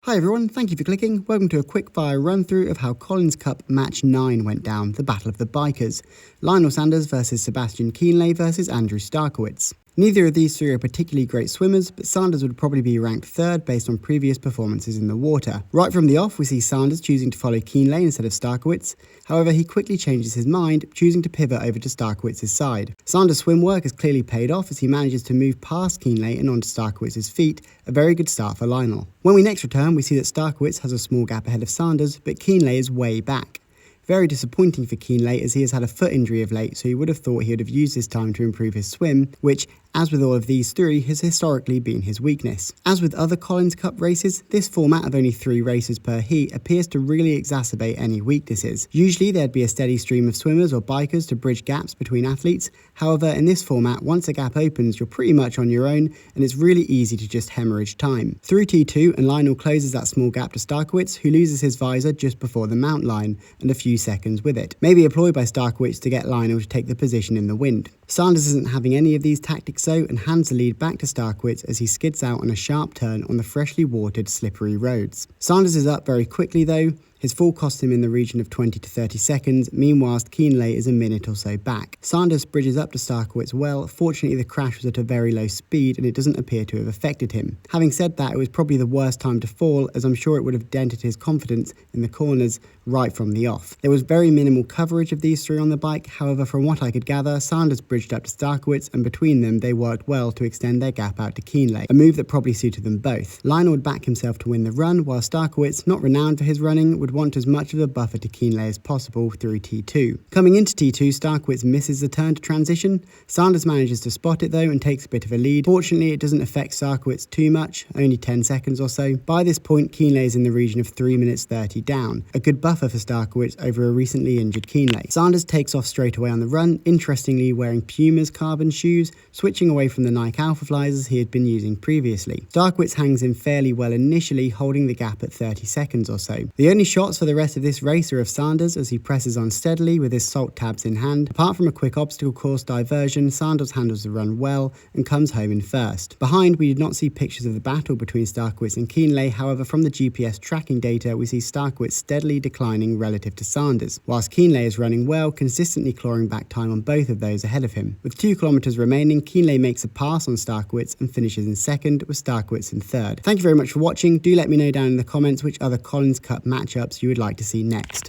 Hi everyone, thank you for clicking. Welcome to a quick fire run through of how Collins Cup Match 9 went down, the Battle of the Bikers. Lionel Sanders versus Sebastian Kienle versus Andrew Starkowicz. Neither of these three are particularly great swimmers, but Sanders would probably be ranked third based on previous performances in the water. Right from the off, we see Sanders choosing to follow Kienle instead of Starkowicz. However, he quickly changes his mind, choosing to pivot over to Starkowicz's side. Sanders' swim work has clearly paid off as he manages to move past Kienle and onto Starkowicz's feet, a very good start for Lionel. When we next return, we see that Starkowicz has a small gap ahead of Sanders, but Kienle is way back. Very disappointing for Kienle as he has had a foot injury of late, so you would have thought he would have used this time to improve his swim, which, as with all of these three, has historically been his weakness. As with other Collins Cup races, this format of only 3 races per heat appears to really exacerbate any weaknesses. Usually there'd be a steady stream of swimmers or bikers to bridge gaps between athletes. However, in this format, once a gap opens, you're pretty much on your own, and it's really easy to just hemorrhage time. Through T2, and Lionel closes that small gap to Starkowicz, who loses his visor just before the mount line, and a few seconds with it. Maybe a ploy by Starkowicz to get Lionel to take the position in the wind. Sanders isn't having any of these tactics though, and hands the lead back to Starkowicz as he skids out on a sharp turn on the freshly watered slippery roads. Sanders is up very quickly though. His fall cost him in the region of 20 to 30 seconds, meanwhile Kienle is a minute or so back. Sanders bridges up to Starkowicz well. Fortunately, the crash was at a very low speed and it doesn't appear to have affected him. Having said that, it was probably the worst time to fall, as I'm sure it would have dented his confidence in the corners right from the off. There was very minimal coverage of these three on the bike. However, from what I could gather, Sanders bridged up to Starkowicz, and between them they worked well to extend their gap out to Kienle, a move that probably suited them both. Lionel would back himself to win the run, while Starkowicz, not renowned for his running, would want as much of a buffer to Kienle as possible through T2. Coming into T2, Starkowicz misses the turn to transition. Sanders manages to spot it though and takes a bit of a lead. Fortunately, it doesn't affect Starkowicz too much, only 10 seconds or so. By this point, Kienle is in the region of 3 minutes 30 down, a good buffer for Starkowicz over a recently injured Kienle. Sanders takes off straight away on the run, interestingly wearing Puma's carbon shoes, switching away from the Nike Alpha Flies he had been using previously. Starkowicz hangs in fairly well initially, holding the gap at 30 seconds or so. The only shots for the rest of this race are of Sanders as he presses on steadily with his salt tabs in hand. Apart from a quick obstacle course diversion, Sanders handles the run well and comes home in first. Behind, we did not see pictures of the battle between Starkowicz and Kienle. However, from the GPS tracking data, we see Starkowicz steadily declining relative to Sanders, whilst Kienle is running well, consistently clawing back time on both of those ahead of him. With 2 kilometers remaining, Kienle makes a pass on Starkowicz and finishes in second, with Starkowicz in third. Thank you very much for watching. Do let me know down in the comments which other Collins Cup matchups you would like to see next.